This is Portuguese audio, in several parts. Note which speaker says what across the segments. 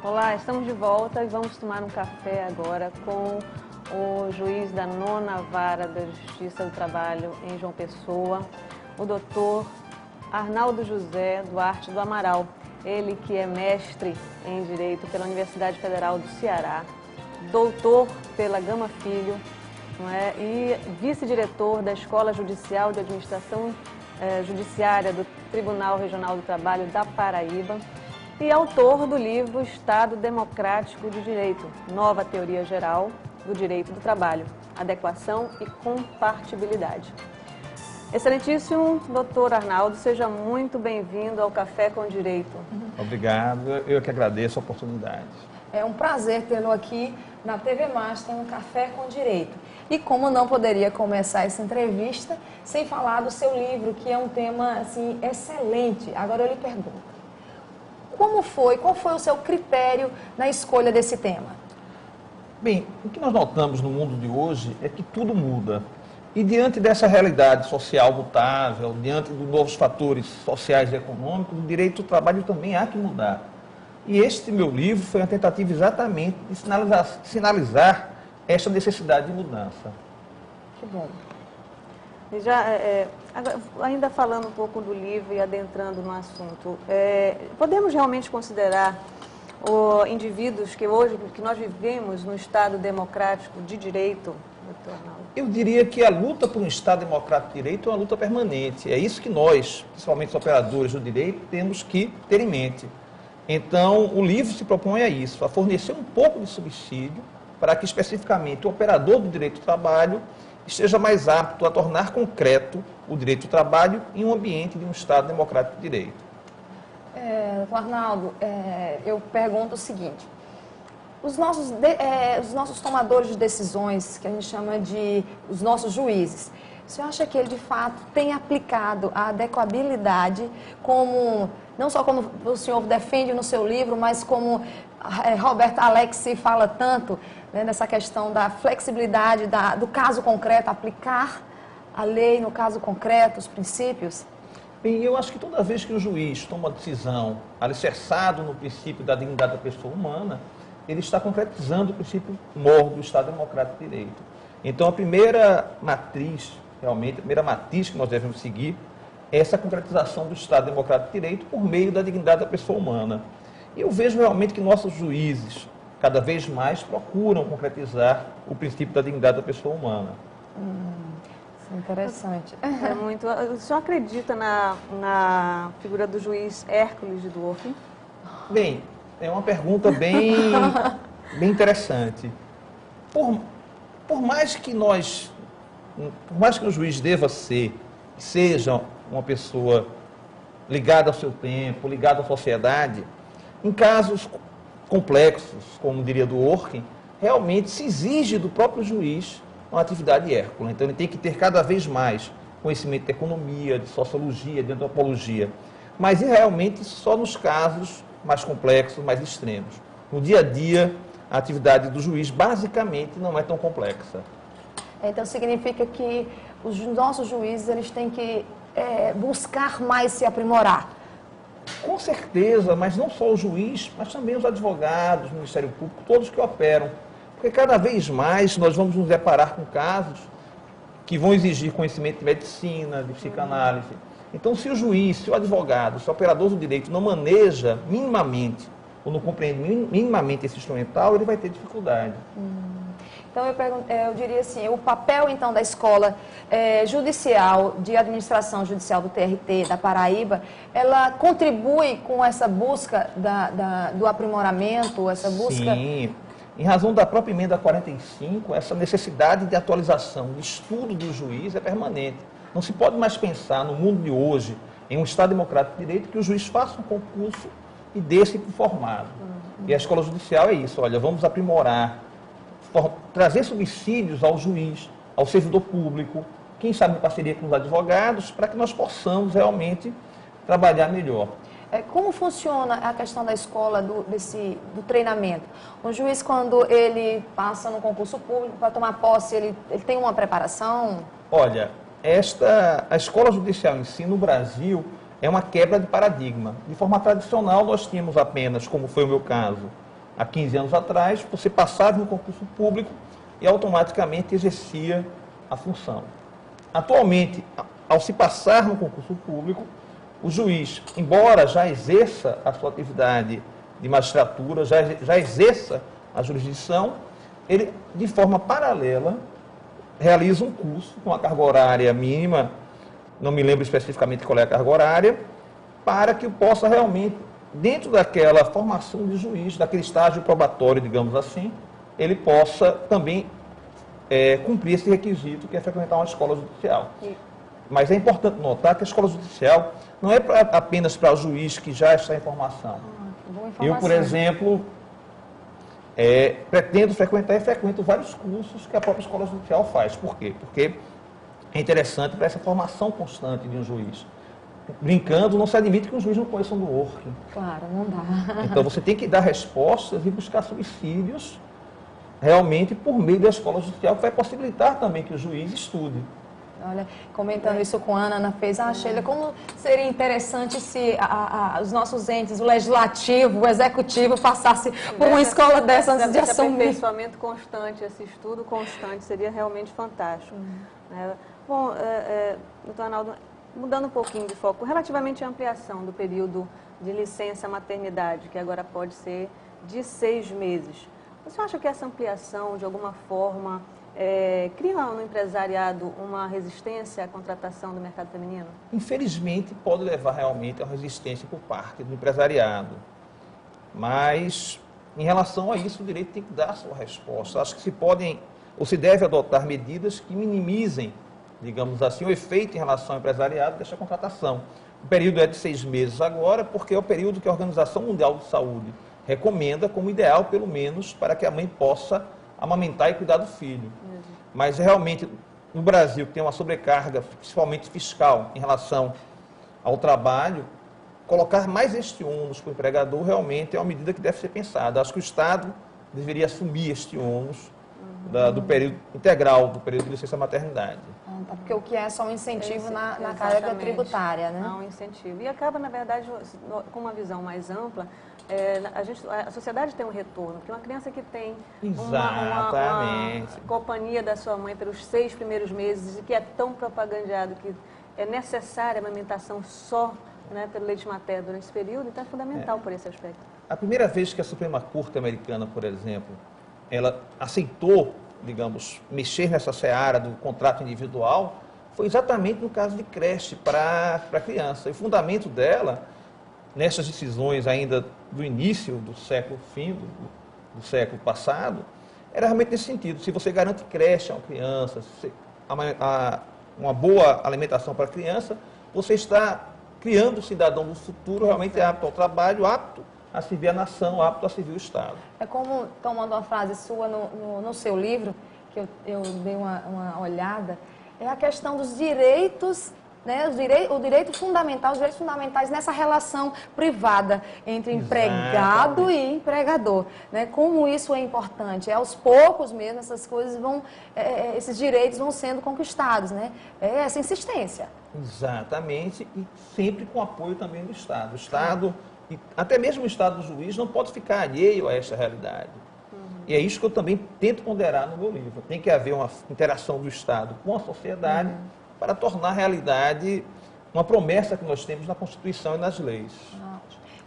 Speaker 1: Olá, estamos de volta e vamos tomar um café agora com o juiz da 9ª Vara da Justiça do Trabalho em João Pessoa, o doutor Arnaldo José Duarte do Amaral. Ele que é mestre em Direito pela Universidade Federal do Ceará, doutor pela Gama Filho, não é? E vice-diretor da Escola Judicial de Administração Judiciária do Tribunal Regional do Trabalho da Paraíba e autor do livro Estado Democrático de Direito, Nova Teoria Geral do Direito do Trabalho, Adequação e Compartibilidade. Excelentíssimo doutor Arnaldo, seja muito bem-vindo ao Café com Direito.
Speaker 2: Obrigado, eu que agradeço a oportunidade.
Speaker 3: É um prazer tê-lo aqui na TV Master, no Café com Direito. E como não poderia começar essa entrevista sem falar do seu livro, que é um tema assim, excelente. Agora eu lhe pergunto, qual foi o seu critério na escolha desse tema?
Speaker 2: Bem, o que nós notamos no mundo de hoje é que tudo muda. E diante dessa realidade social mutável, diante dos novos fatores sociais e econômicos, o direito do trabalho também há que mudar. E este meu livro foi uma tentativa exatamente de sinalizar essa necessidade de mudança.
Speaker 1: Que bom. E já, ainda falando um pouco do livro e adentrando no assunto, podemos realmente considerar indivíduos que hoje, que nós vivemos no Estado democrático de direito, doutor Arnaldo?
Speaker 2: Eu diria que a luta por um Estado democrático de direito é uma luta permanente. É isso que nós, principalmente os operadores do direito, temos que ter em mente. Então, o livro se propõe a isso, a fornecer um pouco de subsídio para que, especificamente, o operador do direito do trabalho esteja mais apto a tornar concreto o direito do trabalho em um ambiente de um Estado democrático de direito.
Speaker 3: Arnaldo, eu pergunto o seguinte, os nossos tomadores de decisões, que a gente chama de os nossos juízes, você acha que ele, de fato, tem aplicado a adequabilidade como, não só como o senhor defende no seu livro, mas como Roberto Alexi fala tanto, né, nessa questão da flexibilidade do caso concreto, aplicar a lei no caso concreto, os princípios?
Speaker 2: Bem, eu acho que toda vez que o juiz toma uma decisão alicerçado no princípio da dignidade da pessoa humana, ele está concretizando o princípio maior do Estado Democrático de Direito. Então, a primeira matriz, realmente, a primeira matiz que nós devemos seguir é essa concretização do Estado Democrático de Direito por meio da dignidade da pessoa humana. E eu vejo realmente que nossos juízes, cada vez mais, procuram concretizar o princípio da dignidade da pessoa humana.
Speaker 3: Isso é interessante.
Speaker 1: O senhor acredita na figura do juiz Hércules de Dworkin?
Speaker 2: Bem, é uma pergunta bem interessante. Por mais que o juiz deva seja uma pessoa ligada ao seu tempo, ligada à sociedade, em casos complexos, como diria Dworkin, realmente se exige do próprio juiz uma atividade hércula. Então ele tem que ter cada vez mais conhecimento de economia, de sociologia, de antropologia. Mas realmente só nos casos mais complexos, mais extremos. No dia a dia, a atividade do juiz basicamente não é tão complexa.
Speaker 3: Então significa que os nossos juízes eles têm que buscar mais se aprimorar.
Speaker 2: Com certeza, mas não só o juiz, mas também os advogados, o Ministério Público, todos que operam. Porque cada vez mais nós vamos nos deparar com casos que vão exigir conhecimento de medicina, de psicanálise. Então, se o juiz, se o advogado, se o operador do direito não maneja minimamente ou não compreende minimamente esse instrumental, ele vai ter dificuldade.
Speaker 3: Então, eu diria assim, o papel, então, da Escola Judicial de Administração Judicial do TRT da Paraíba, ela contribui com essa busca do aprimoramento, essa busca...
Speaker 2: Sim, em razão da própria emenda 45, essa necessidade de atualização, de estudo do juiz é permanente. Não se pode mais pensar no mundo de hoje, em um Estado democrático de direito, que o juiz faça um concurso e dê-se por formado. E a Escola Judicial é isso, olha, vamos aprimorar, trazer subsídios ao juiz, ao servidor público, quem sabe em parceria com os advogados, para que nós possamos realmente trabalhar melhor.
Speaker 3: Como funciona a questão da escola, do treinamento? O juiz, quando ele passa no concurso público para tomar posse, ele tem uma preparação?
Speaker 2: Olha, a Escola Judicial em si, no Brasil, é uma quebra de paradigma. De forma tradicional, nós tínhamos apenas, como foi o meu caso, há 15 anos atrás, você passava no concurso público e automaticamente exercia a função. Atualmente, ao se passar no concurso público, o juiz, embora já exerça a sua atividade de magistratura, já exerça a jurisdição, ele, de forma paralela, realiza um curso com a carga horária mínima, não me lembro especificamente qual é a carga horária, para que possa realmente, dentro daquela formação de juiz, daquele estágio probatório, digamos assim, ele possa também cumprir esse requisito, que é frequentar uma escola judicial. Mas é importante notar que a escola judicial não é apenas para o juiz que já está em formação. Eu, por exemplo, pretendo frequentar e frequento vários cursos que a própria escola judicial faz. Por quê? Porque é interessante para essa formação constante de um juiz. Brincando, não se admite que um juiz não conheça um do outro.
Speaker 3: Claro, não dá.
Speaker 2: Então você tem que dar respostas e buscar subsídios realmente por meio da escola judicial, que vai possibilitar também que o juiz estude.
Speaker 3: Olha, comentando isso com a Ana fez, Sheila, como seria interessante se os nossos entes, o legislativo, o executivo, passasse por uma escola dessa antes de assumir.
Speaker 1: Esse aperfeiçoamento constante, esse estudo constante, seria realmente fantástico. Bom, doutor Arnaldo, mudando um pouquinho de foco, relativamente à ampliação do período de licença maternidade, que agora pode ser de 6 meses, você acha que essa ampliação, de alguma forma, cria no empresariado uma resistência à contratação do mercado feminino?
Speaker 2: Infelizmente, pode levar realmente a uma resistência por parte do empresariado. Mas, em relação a isso, o direito tem que dar a sua resposta. Acho que se podem, ou se deve adotar medidas que minimizem, digamos assim, o efeito em relação ao empresariado desta contratação. O período é de 6 meses agora, porque é o período que a Organização Mundial de Saúde recomenda como ideal, pelo menos, para que a mãe possa amamentar e cuidar do filho. Mas realmente, no Brasil, que tem uma sobrecarga, principalmente fiscal, em relação ao trabalho, colocar mais este ônus para o empregador realmente é uma medida que deve ser pensada. Acho que o Estado deveria assumir este ônus do período integral, do período de licença maternidade.
Speaker 3: Porque o que é só um incentivo na carga tributária, né?
Speaker 1: Não, um incentivo. E acaba, na verdade, com uma visão mais ampla, a sociedade tem um retorno, porque uma criança que tem uma companhia da sua mãe pelos 6 primeiros meses e que é tão propagandeado que é necessária a amamentação só, né, pelo leite materno durante esse período, então é fundamental por esse aspecto.
Speaker 2: A primeira vez que a Suprema Corte americana, por exemplo, ela aceitou, digamos, mexer nessa seara do contrato individual, foi exatamente no caso de creche para criança. E o fundamento dela, nessas decisões ainda do início do século, do século passado, era realmente nesse sentido. Se você garante creche a uma criança, uma boa alimentação para a criança, você está criando um cidadão do futuro realmente apto ao trabalho, apto a servir a nação, apto a servir o Estado.
Speaker 3: É como, tomando uma frase sua no seu livro, que eu dei uma olhada, é a questão dos direitos, né, os direitos fundamentais nessa relação privada entre empregado e empregador. Né? Como isso é importante. Aos poucos mesmo, essas coisas esses direitos vão sendo conquistados. Né? É essa insistência.
Speaker 2: Exatamente, e sempre com apoio também do Estado. O Estado, e até mesmo o Estado do juiz, não pode ficar alheio a essa realidade. E é isso que eu também tento ponderar no meu livro. Tem que haver uma interação do Estado com a sociedade para tornar realidade uma promessa que nós temos na Constituição e nas leis.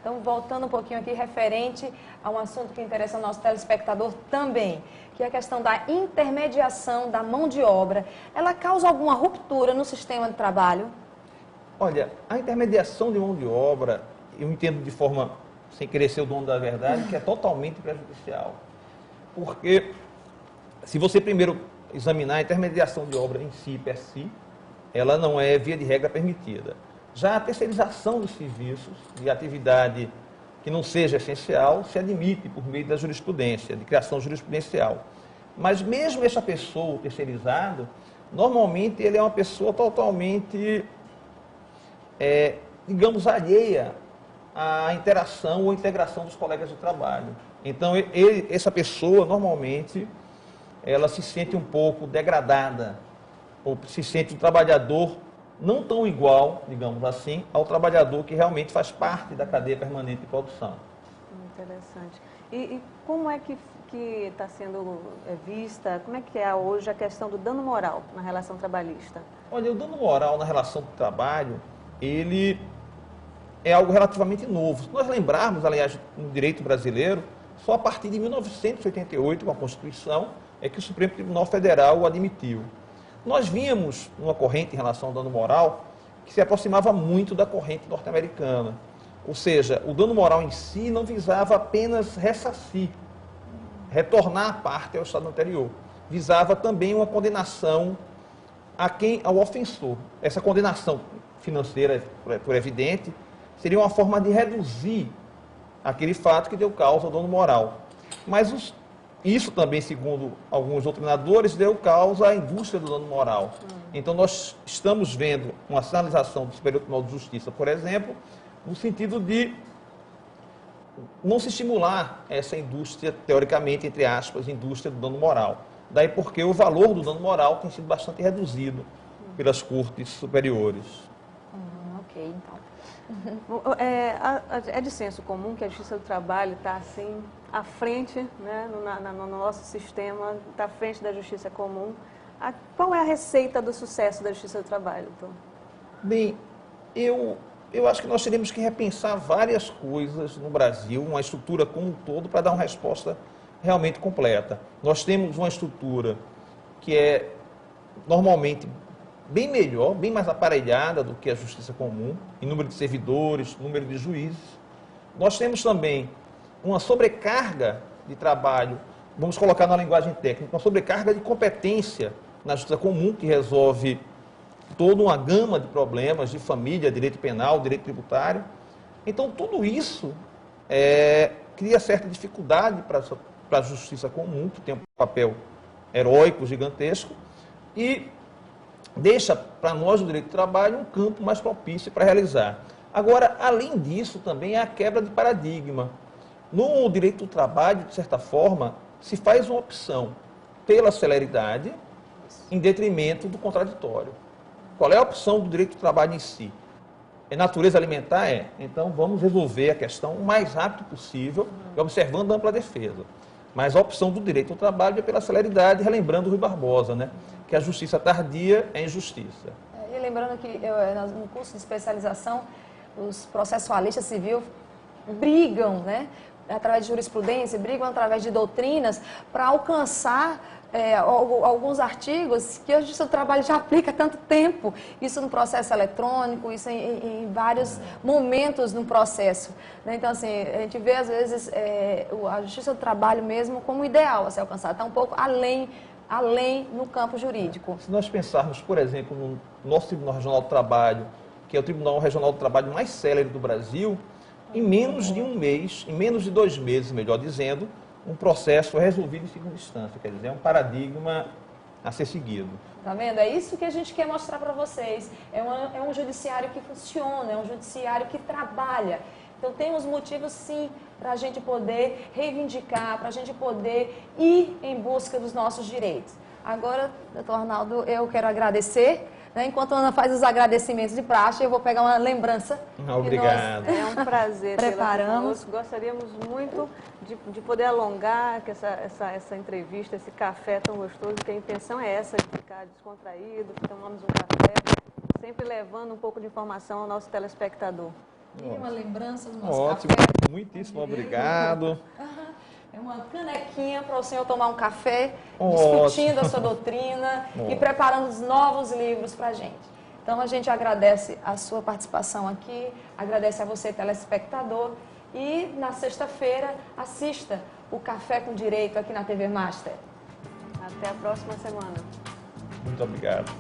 Speaker 3: Então, voltando um pouquinho aqui, referente a um assunto que interessa ao nosso telespectador também, que é a questão da intermediação da mão de obra. Ela causa alguma ruptura no sistema de trabalho?
Speaker 2: Olha, a intermediação de mão de obra, eu entendo de forma, sem querer ser o dono da verdade, que é totalmente prejudicial. Porque, se você primeiro examinar a intermediação de obra em si, per si, ela não é, via de regra, permitida. Já a terceirização dos serviços, de atividade que não seja essencial, se admite por meio da jurisprudência, de criação jurisprudencial. Mas mesmo essa pessoa, o terceirizado, normalmente ele é uma pessoa totalmente, digamos, alheia à interação ou integração dos colegas de trabalho. Então, essa pessoa, normalmente, ela se sente um pouco degradada, ou se sente um trabalhador não tão igual, digamos assim, ao trabalhador que realmente faz parte da cadeia permanente de produção.
Speaker 1: Interessante. E como é que está sendo vista, como é que é hoje a questão do dano moral na relação trabalhista?
Speaker 2: Olha, o dano moral na relação do trabalho, ele é algo relativamente novo. Se nós lembrarmos, aliás, no direito brasileiro, só a partir de 1988, com a Constituição, é que o Supremo Tribunal Federal o admitiu. Nós víamos uma corrente em relação ao dano moral que se aproximava muito da corrente norte-americana. Ou seja, o dano moral em si não visava apenas ressarcir, retornar a parte ao estado anterior. Visava também uma condenação ao ofensor. Essa condenação financeira, por evidente, seria uma forma de reduzir aquele fato que deu causa ao dano moral. Mas isso também, segundo alguns doutrinadores, deu causa à indústria do dano moral. Então, nós estamos vendo uma sinalização do Superior Tribunal de Justiça, por exemplo, no sentido de não se estimular essa indústria, teoricamente, entre aspas, indústria do dano moral. Daí porque o valor do dano moral tem sido bastante reduzido pelas cortes superiores.
Speaker 3: Ok, então.
Speaker 1: É de senso comum que a Justiça do Trabalho está assim à frente, né, no nosso sistema, está à frente da Justiça Comum. Qual é a receita do sucesso da Justiça do Trabalho, Tom?
Speaker 2: Bem, eu acho que nós teríamos que repensar várias coisas no Brasil, uma estrutura como um todo, para dar uma resposta realmente completa. Nós temos uma estrutura que é normalmente bem melhor, bem mais aparelhada do que a Justiça Comum, em número de servidores, número de juízes. Nós temos também uma sobrecarga de trabalho, vamos colocar na linguagem técnica, uma sobrecarga de competência na Justiça Comum, que resolve toda uma gama de problemas de família, direito penal, direito tributário. Então, tudo isso cria certa dificuldade para a Justiça Comum, que tem um papel heróico, gigantesco, e deixa para nós, o direito do trabalho, um campo mais propício para realizar. Agora, além disso, também há a quebra de paradigma. No direito do trabalho, de certa forma, se faz uma opção pela celeridade em detrimento do contraditório. Qual é a opção do direito do trabalho em si? É natureza alimentar? É. Então, vamos resolver a questão o mais rápido possível, observando a ampla defesa. Mas a opção do direito ao trabalho é pela celeridade, relembrando o Rui Barbosa, né? Que a justiça tardia é injustiça.
Speaker 3: E lembrando que no curso de especialização, os processualistas civis brigam, né? Através de jurisprudência, brigam através de doutrinas para alcançar alguns artigos que a Justiça do Trabalho já aplica há tanto tempo. Isso no processo eletrônico, isso em vários momentos no processo. Né? Então, assim, a gente vê, às vezes, a Justiça do Trabalho mesmo como ideal a ser alcançada. Está um pouco além no campo jurídico.
Speaker 2: Se nós pensarmos, por exemplo, no nosso Tribunal Regional do Trabalho, que é o Tribunal Regional do Trabalho mais célere do Brasil, em menos de um mês, em menos de 2 meses, melhor dizendo, um processo é resolvido em segunda instância. Quer dizer, é um paradigma a ser seguido.
Speaker 3: Tá vendo? É isso que a gente quer mostrar para vocês. É um judiciário que funciona, é um judiciário que trabalha. Então, temos motivos, sim, para a gente poder reivindicar, para a gente poder ir em busca dos nossos direitos. Agora, doutor Arnaldo, eu quero agradecer. Né? Enquanto a Ana faz os agradecimentos de praxe, eu vou pegar uma lembrança.
Speaker 2: Obrigado.
Speaker 1: É um prazer.
Speaker 3: Preparamos.
Speaker 1: Gostaríamos muito de poder alongar essa entrevista, esse café tão gostoso, que a intenção é essa, de ficar descontraído, tomamos um café, sempre levando um pouco de informação ao nosso telespectador.
Speaker 3: E uma lembrança do nosso
Speaker 2: Ótimo,
Speaker 3: café.
Speaker 2: muitíssimo obrigado.
Speaker 3: É uma canequinha para o senhor tomar um café,
Speaker 2: Ótimo.
Speaker 3: discutindo a sua doutrina e preparando os novos livros para a gente. Então, a gente agradece a sua participação aqui, agradece a você, telespectador, e na sexta-feira assista o Café com Direito aqui na TV Master.
Speaker 1: Até a próxima semana.
Speaker 2: Muito obrigado.